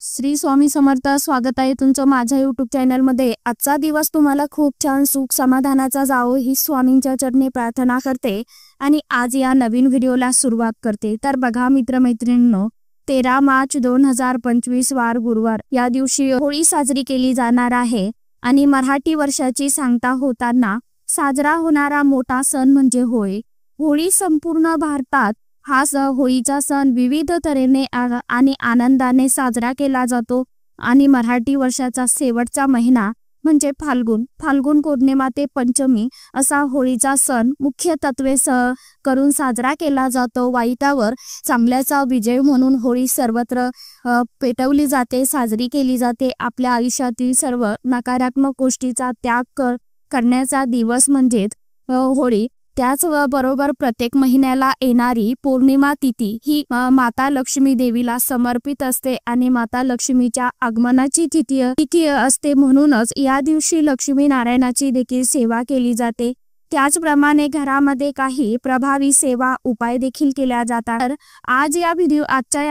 श्री स्वामी समर्थ. स्वागत आहे तुमचं माझ्या YouTube चॅनलमध्ये. आजचा दिवस तुम्हाला खूप छान सुख समाधानाचा जावो ही स्वामींच्या चरणी प्रार्थना करते आणि आज या नवीन व्हिडिओला सुरुवात करते. तर बघा मित्रमैत्रिणींनो, 13 मार्च 2025 वार गुरुवार या दिवशी होळी साजरी केली जाणार आहे आणि मराठी वर्षाची सांगता होताना साजरा होणारा मोठा सण म्हणजे होळी. होळी संपूर्ण भारतात हा होळीचा सण विविध तऱ्हेने आणि आनंदाने साजरा केला जातो आणि मराठी वर्षाचा शेवटचा महिना म्हणजे फाल्गुन पौर्णिमा ते पंचमी असा होळीचा सण मुख्य तत्वे करून साजरा केला जातो. वाईटावर चांगल्याचा विजय म्हणून होळी सर्वत्र पेटवली जाते, साजरी केली जाते. आपल्या आयुष्यातील सर्व नकारात्मक गोष्टीचा त्याग करण्याचा दिवस म्हणजेच होळी. त्याचबरोबर प्रत्येक महिन्याला येणारी पौर्णिमा तिथी ही माता लक्ष्मी देवीला समर्पित असते आणि माता लक्ष्मीच्या आगमनाची तिथी असते. म्हणूनच या दिवशी लक्ष्मी नारायणाची देखील सेवा केली जाते. त्याचप्रमाणे घरामध्ये काही प्रभावी सेवा उपाय देखील केल्या जातात. तर आजच्या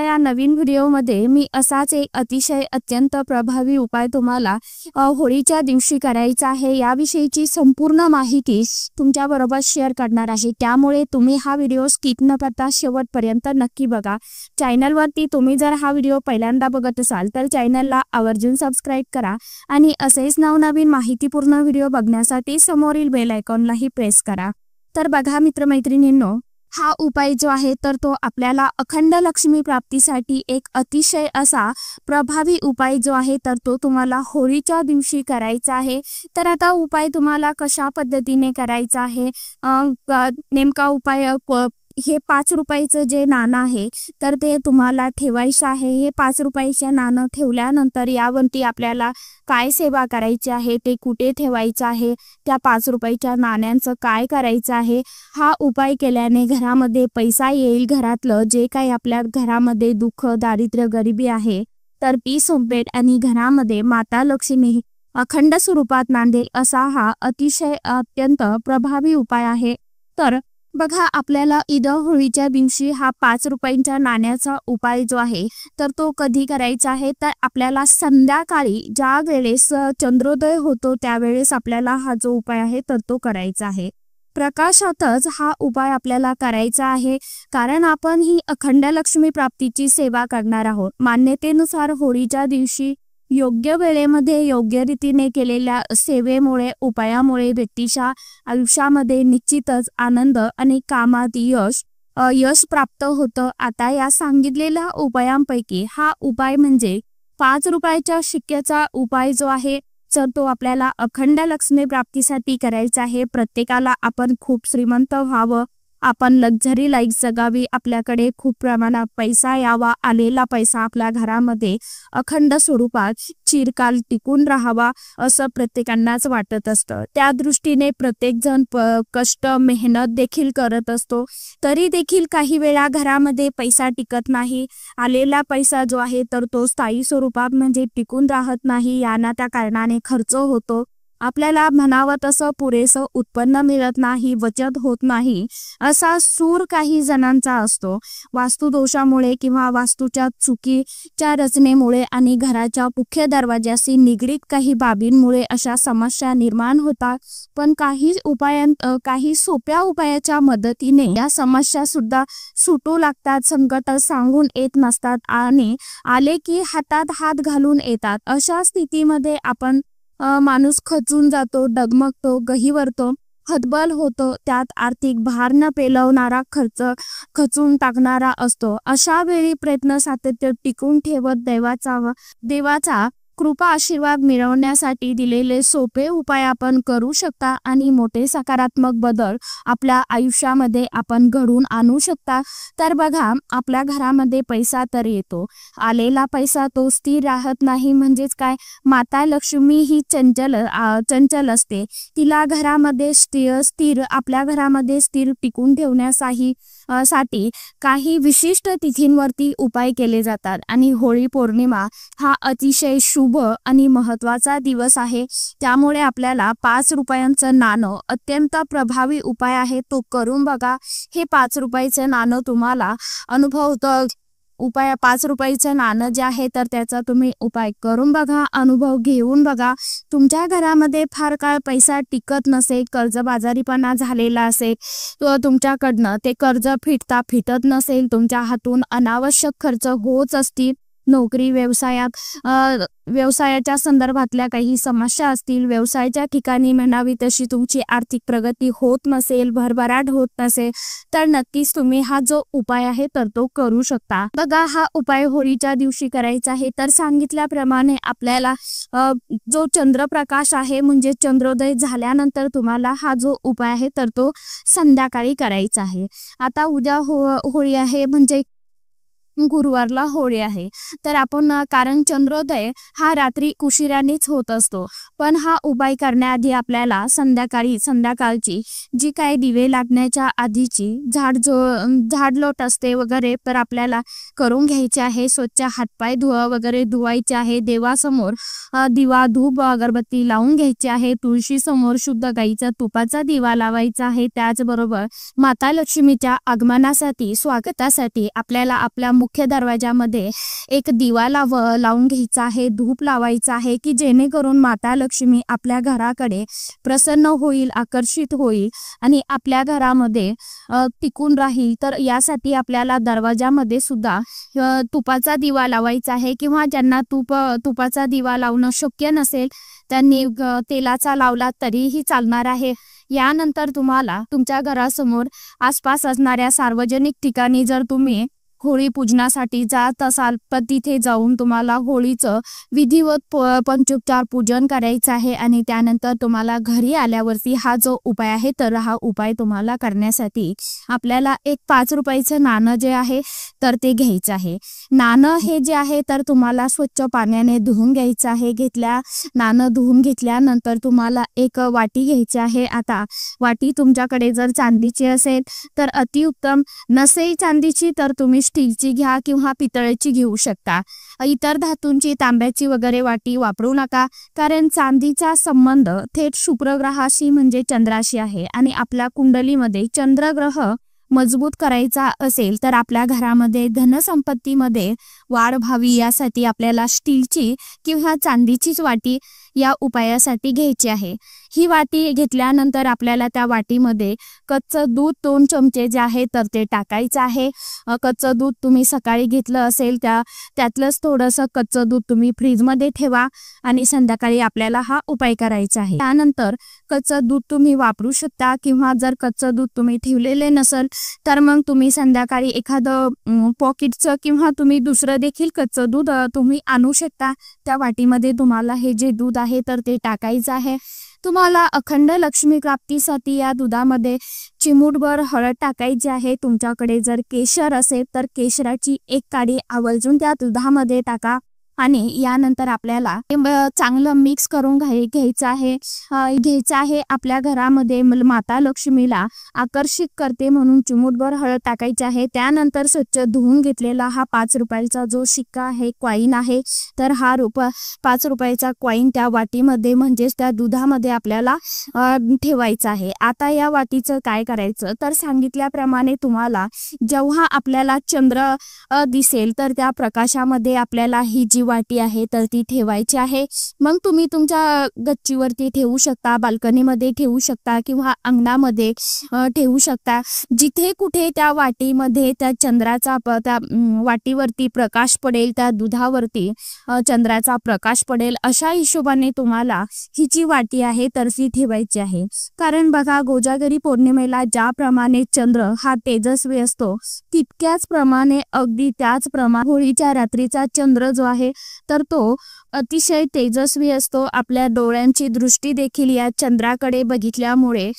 या नवीन व्हिडिओमध्ये मी असाच एक अतिशय अत्यंत प्रभावी उपाय तुम्हाला होळीच्या दिवशी करायचा आहे याविषयीची संपूर्ण माहिती तुमच्या बरोबर शेअर करणार आहे. त्यामुळे तुम्ही हा व्हिडिओ स्किप न करता शेवटपर्यंत नक्की बघा. चॅनलवरती तुम्ही जर हा व्हिडिओ पहिल्यांदा बघत असाल तर चॅनलला आवर्जून सबस्क्राईब करा आणि असेच नवनवीन माहितीपूर्ण व्हिडिओ बघण्यासाठी समोरील बेल आयकॉनलाही प्रेस करा. तर बघा मित्रमैत्रिणींनो, हा उपाय जो आहे तर तो आपल्याला अखंड लक्ष्मी प्राप्तीसाठी एक अतिशय असा प्रभावी उपाय जो आहे तर तो तुम्हाला होळीच्या दिवशी करायचा आहे. तर आता उपाय तुम्हाला कशा पद्धतीने करायचा आहे, नेमका उपाय हे 5 रुपयाचं जे नाणं आहे तर ते तुम्हाला ठेवायचं आहे. हे 5 रुपयाचे नाणं ठेवल्यानंतर यावरती आपल्याला काय सेवा करायची आहे, ते कुठे ठेवायचं आहे, त्या 5 रुपयाच्या नाण्यांचं काय करायचं आहे. हा उपाय केल्याने घरामध्ये पैसा येईल. घरातलं जे काही आपल्या घरामध्ये दुःख, दारिद्र्य, गरिबी आहे तर ती संपेल आणि घरामध्ये माता लक्ष्मी अखंड स्वरूपात नांदेल असा हा अतिशय अत्यंत प्रभावी उपाय आहे. तर बघा, आपल्याला होळीच्या दिवशी हा 5 रुपयांच्या नाण्याचा उपाय जो आहे तर तो कधी करायचा आहे, तर आपल्याला संध्याकाळी ज्या वेळेस चंद्रोदय होतो त्यावेळेस आपल्याला हा जो उपाय आहे तर तो करायचा आहे. प्रकाशातच हा उपाय आपल्याला करायचा आहे, कारण आपण ही अखंड लक्ष्मी प्राप्तीची सेवा करणार आहोत. मान्यतेनुसार होळीच्या दिवशी योग्य वेळेमध्ये योग्य रीतीने केलेल्या सेवेमुळे, उपायामुळे व्यक्तीच्या आयुष्यामध्ये निश्चितच आनंद आणि कामात यश प्राप्त होतं. आता या सांगितलेल्या उपायांपैकी हा उपाय म्हणजे 5 रुपयाच्या शिक्क्याचा उपाय जो आहे तर तो आपल्याला अखंड लक्ष्मी प्राप्तीसाठी करायचा आहे. प्रत्येकाला आपण खूप श्रीमंत व्हावं, आपण लक्झरी लाईफ जगावी, आपल्याकडे खूप प्रमाणात पैसा यावा, आलेला पैसा आपल्या घरामध्ये अखंड स्वरूपात चिरकाल टिकून राहावा असं प्रत्येकांनाच वाटत असतं. त्या दृष्टीने प्रत्येक जण कष्ट, मेहनत देखील करत असतो. तरी देखील काही वेळा घरामध्ये पैसा टिकत नाही. आलेला पैसा जो आहे तर तो स्थायी स्वरूपात म्हणजे टिकून राहत नाही. याना त्या कारणाने खर्च होतो. आपल्याला म्हणावं तसं पुरेसं उत्पन्न मिळत नाही, बचत होत नाही असा सूर काही जणांचा असतो. वास्तुदोषामुळे किंवा वास्तूच्या चुकीच्या रचनेमुळे आणि घराच्या मुख्य दरवाजाशी निगडीत काही बाबींमुळे अशा समस्या निर्माण होतात. पण काही सोप्या उपायाच्या मदतीने या समस्या सुद्धा सुटू लागतात. संकट सांगून येत नसतात आणि आले की हातात हात घालून येतात. अशा स्थितीमध्ये माणूस खचून जातो, डगमगतो, गहिवरतो, हतबल होतो. त्यात आर्थिक भार न पेलवणारा खर्च खचून टाकणारा असतो. अशा वेळी प्रयत्न सातत्य टिकून ठेवत देवाचा कृपा आशीर्वाद मिळवण्यासाठी दिलेले सोपे उपाय आपण करू शकता आणि मोठे सकारात्मक बदल आपल्या आयुष्यामध्ये आपण घडवून आणू शकता. तर बघा, आपल्या घरामध्ये पैसा तर येतो, आलेला पैसा तो स्थिर राहत नाही. म्हणजेच काय, माता लक्ष्मी ही चंचल असते. तिला घरामध्ये आपल्या घरामध्ये स्थिर टिकून ठेवण्यासाठी काही विशिष्ट तिथींवरती उपाय केले जातात आणि होळी पौर्णिमा हा अतिशय शुभ आणि महत्त्वाचा दिवस आहे. त्यामुळे आपल्याला 5 रुपयांचं नाणं अत्यंत प्रभावी उपाय आहे, तो करून बघा. हे 5 रुपयाचं नाणं तुम्हाला उपाय 5 रुपयाचं नाणं जे आहे तर त्याचा तुम्ही उपाय करून बघा, अनुभव घेऊन बघा. तुमच्या घरामध्ये फार काळ पैसा टिकत नसेल, कर्जबाजारीपणा झालेला असेल, तुमच्याकडनं ते कर्ज फिटत नसेल, तुमच्या हातून अनावश्यक खर्च होत असतील, नोकरी व्यवसायाच्या संदर्भातल्या काही समस्या असतील, व्यवसायाच्या ठिकाणी म्हणावी तशी तुमची आर्थिक प्रगती होत नसेल, भरभराट होत नसेल, तर नक्कीच तुम्ही हा जो उपाय आहे तर तो करू शकता. बघा, हा उपाय होळीच्या दिवशी करायचा आहे. तर सांगितल्याप्रमाणे आपल्याला जो चंद्रप्रकाश आहे म्हणजे चंद्रोदय झाल्यानंतर तुम्हाला हा जो उपाय आहे तर तो संध्याकाळी करायचा आहे. आता उद्या होळी आहे म्हणजे गुरुवारला होळी आहे. तर आपण कारण चंद्रोदय हा रात्री उशिरानेच होत असतो, पण हा उपाय करण्याआधी आपल्याला संध्याकाळची जी काही दिवे लागण्याच्या आधीची झाडलोट असते वगैरे तर आपल्याला करून घ्यायचे आहे. स्वच्छ हातपाय वगैरे धुवायचे आहे. देवासमोर दिवा धूप अगरबत्ती लावून घ्यायची आहे. तुळशी समोर शुद्ध गाईचा तुपाचा दिवा लावायचा आहे. त्याचबरोबर माता लक्ष्मीच्या आगमनासाठी स्वागतासाठी आपल्याला आपल्या मुख्य दरवाजामध्ये एक दिवा लावून घ्यायचा आहे, धूप लावायचा आहे, की जेणेकरून माता लक्ष्मी आपल्या घराकडे प्रसन्न होईल, आकर्षित होईल आणि आपल्या घरामध्ये टिकून राहील. तर यासाठी आपल्याला दरवाजामध्ये सुद्धा तुपाचा दिवा लावायचा आहे, किंवा ज्यांना तुपाचा दिवा लावणं शक्य नसेल त्यांनी तेलाचा लावला तरीही चालणार आहे. यानंतर तुम्हाला तुमच्या घरासमोर आसपास असणाऱ्या सार्वजनिक ठिकाणी जर तुम्ही होळी पूजनासाठी जात असाल तर तिथे जाऊन तुम्हाला होळीचं विधिवत पंचोपचार पूजन करायचं आहे. आणि त्यानंतर तुम्हाला घरी आल्यावरती हा जो उपाय आहे तर हा उपाय तुम्हाला करण्यासाठी आपल्याला एक 5 रुपयाचं नाणं जे आहे तर ते घ्यायचं आहे. नाणं हे जे आहे तर तुम्हाला स्वच्छ पाण्याने धुवून घ्यायचं आहे. नाणं धुवून घेतल्यानंतर तुम्हाला एक वाटी घ्यायची आहे. आता वाटी तुमच्याकडे जर चांदीची असेल तर अतिउत्तम, नसेल चांदीची तर तुम्ही स्टीलची घ्या किंवा पितळेची घेऊ शकता. इतर धातूंची, तांब्याची वगैरे वाटी वापरू नका, कारण चांदीचा संबंध थेट शुक्रग्रहाशी म्हणजे चंद्राशी आहे. आणि आपल्या कुंडलीमध्ये चंद्रग्रह मजबूत करायचा असेल तर आपल्या घरामध्ये धनसंपत्तीमध्ये वाढ व्हावी यासाठी आपल्याला स्टीलची किंवा चांदीचीच वाटी या उपायासाठी घ्यायची आहे. ही वाटी घेतल्यानंतर आपल्याला त्या वाटीमध्ये कच्चं दूध 2 चमचे जे आहे तर ते टाकायचं आहे. कच्चं दूध तुम्ही सकाळी घेतलं असेल त्यातलंच थोडंसं कच्चं दूध तुम्ही फ्रीजमध्ये ठेवा आणि संध्याकाळी आपल्याला हा उपाय करायचा आहे. त्यानंतर कच्चं दूध तुम्ही वापरू शकता, किंवा जर कच्चं दूध तुम्ही ठेवलेले नसेल तर मग तुम्ही संध्याकाळी एखादं पॉकेटचं किंवा तुम्ही दुसरं देखील कच्चं दूध तुम्ही आणू शकता. त्या वाटीमध्ये तुम्हाला हे जे दूध आहे तर ते टाकायचं आहे. तुम्हाला अखंड लक्ष्मी प्राप्तीसाठी या दुधामध्ये चिमूटभर हळद टाकायची आहे. तुमच्याकडे जर केशर असेल तर केशराची 1 काडी आवर्जून त्या दुधामध्ये टाका. आणि यानंतर आपल्याला चांगलं मिक्स करून घ्यायचं आहे. आपल्या घरामध्ये माता लक्ष्मीला आकर्षित करते म्हणून चिमूटभर हळद टाकायची आहे. त्यानंतर स्वच्छ धुवून घेतलेला हा 5 रुपयाचा जो शिक्का आहे, कॉईन आहे, तर हा 5 रुपयाचा कॉईन त्या वाटीमध्ये म्हणजेच त्या दुधामध्ये आपल्याला ठेवायचा आहे. आता या वाटीचं काय करायचं तर सांगितल्याप्रमाणे तुम्हाला जेव्हा आपल्याला चंद्र दिसेल तर त्या प्रकाशामध्ये आपल्याला ही जी वाटी आहे तर ती ठेवायची आहे. मग तुम्ही तुमच्या गच्चीवरती ठेवू शकता, बाल्कनीमध्ये ठेवू शकता किंवा अंगणामध्ये ठेवू शकता. जिथे कुठे त्या वाटीमध्ये त्या चंद्राचा त्या वाटीवरती प्रकाश पडेल, त्या दुधावरती चंद्राचा प्रकाश पडेल अशा हिशोबाने तुम्हाला ही जी वाटी आहे तर ती ठेवायची आहे. कारण बघा, कोजागरी पौर्णिमेला ज्याप्रमाणे चंद्र हा तेजस्वी असतो तितक्याच प्रमाणे अगदी त्याचप्रमाणे होळीच्या रात्रीचा चंद्र जो आहे तर तो अतिशय तेजस्वी असतो. आपल्या डोळ्यांची दृष्टी देखील या चंद्राकडे बघितल्यामुळे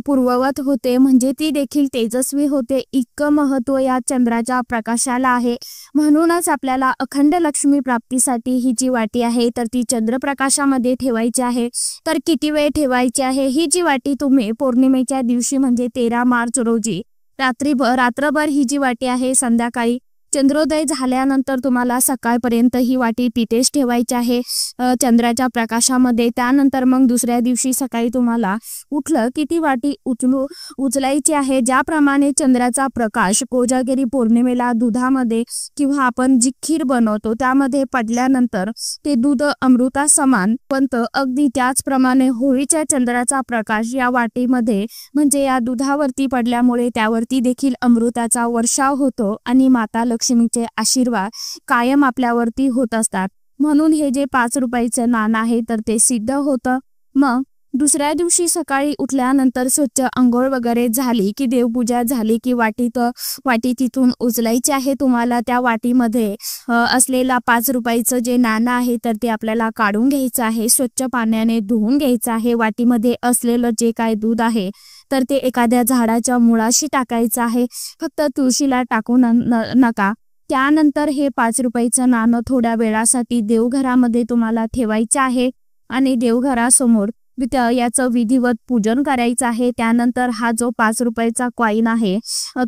पूर्ववत होते, म्हणजे ती देखील तेजस्वी होते. इतकं महत्त्व या चंद्राच्या प्रकाशाला आहे. म्हणूनच आपल्याला अखंड लक्ष्मी प्राप्तीसाठी ही जी वाटी आहे तर ती चंद्रप्रकाशामध्ये ठेवायची आहे. तर किती वेळ ठेवायची आहे ही जी वाटी तुम्ही पौर्णिमेच्या दिवशी म्हणजे 13 मार्च रोजी रात्रभर ही जी वाटी आहे संध्याकाळी चंद्रोदय झाल्यानंतर तुम्हाला सकाळपर्यंत ही वाटी तिथेच ठेवायची आहे चंद्राच्या प्रकाशामध्ये. त्यानंतर मग दुसऱ्या दिवशी सकाळी तुम्हाला उठलं की ती वाटी उचलायची आहे. ज्याप्रमाणे चंद्राचा प्रकाश कोजागिरी पौर्णिमेला दुधामध्ये किंवा आपण जी खीर बनवतो त्यामध्ये पडल्यानंतर ते दूध अमृता समान बनतं, अगदी त्याचप्रमाणे होळीच्या चंद्राचा प्रकाश या वाटीमध्ये म्हणजे या दुधावरती पडल्यामुळे त्यावरती देखील अमृताचा वर्षाव होतो आणि माता लक्ष्मीचे आशीर्वाद कायम आपल्यावरती होत असतात. म्हणून हे जे 5 रुपयाचं नाणं आहे तर ते सिद्ध होतं. मग दुसऱ्या दिवशी सकाळी उठल्यानंतर स्वच्छ अंघोळ वगैरे झाली की देवपूजा झाली की वाटी तिथून उचलायची आहे. तुम्हाला त्या वाटीमध्ये असलेला 5 रुपयाचं जे नाणं आहे तर ते आपल्याला काढून घ्यायचं आहे. स्वच्छ पाण्याने धुवून घ्यायचं आहे. वाटीमध्ये असलेलं जे काय दूध आहे तर ते एखाद्या झाडाच्या मुळाशी टाकायचं आहे. फक्त तुळशीला टाकू नका. त्यानंतर हे 5 रुपयाचं नाणं थोड्या वेळासाठी देवघरामध्ये तुम्हाला ठेवायचं आहे आणि देवघरासमोर याचं विधिवत पूजन करायचं आहे. त्यानंतर हा जो 5 रुपयाचा कॉईन आहे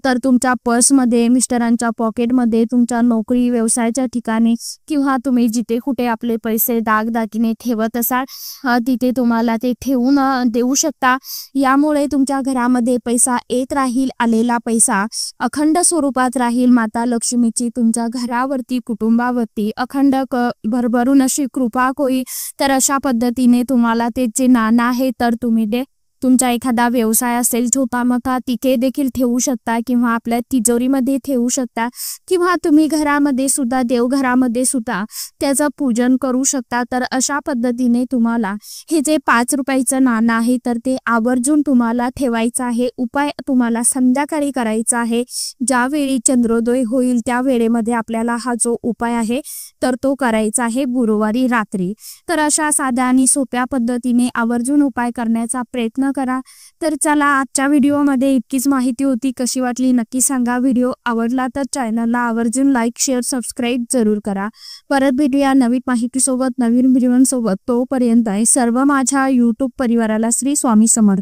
तर तुमच्या पर्समध्ये, मिस्टरांच्या पॉकेटमध्ये, तुमच्या नोकरी व्यवसायाच्या ठिकाणी किंवा तुम्ही जिथे कुठे आपले पैसे दागदागिने ठेवत असाल तिथे तुम्हाला ते ठेवून देऊ शकता. यामुळे तुमच्या घरामध्ये पैसा येत राहील. आलेला पैसा अखंड स्वरूपात राहील. माता लक्ष्मीची तुमच्या घरावरती, कुटुंबावरती अखंड भरभरून अशी कृपा होईल. तर अशा पद्धतीने तुम्हाला ते जे नाणं आहे तर तुम्ही तुमचा एखादा व्यवसाय असेल छोटा मोठा तिथे देखील ठेवू शकता किंवा आपल्या तिजोरीमध्ये ठेवू शकता किंवा तुम्ही घरामध्ये सुद्धा, देवघरामध्ये सुद्धा त्याचं पूजन करू शकता. तर अशा पद्धतीने तुम्हाला हे जे 5 रुपयाचं नाणं आहे तर ते आवर्जून तुम्हाला ठेवायचं आहे. उपाय तुम्हाला संध्याकाळी करायचा आहे. ज्यावेळी चंद्रोदय होईल त्या वेळेमध्ये आपल्याला हा जो उपाय आहे तर तो करायचा आहे गुरुवारी रात्री. तर अशा साध्या आणि सोप्या पद्धतीने आवर्जून उपाय करण्याचा प्रयत्न करा. तर चला, आजच्या व्हिडिओमध्ये इतकीच माहिती होती. कशी वाटली नक्की सांगा. व्हिडिओ आवडला तर चॅनलला आवर्जून लाईक, शेअर, सबस्क्राईब जरूर करा. परत भेटूया नवीन माहितीसोबत, नवीन व्हिडिओसोबत. तोपर्यंत सर्व माझ्या यूट्यूब परिवाराला श्री स्वामी समर्थ.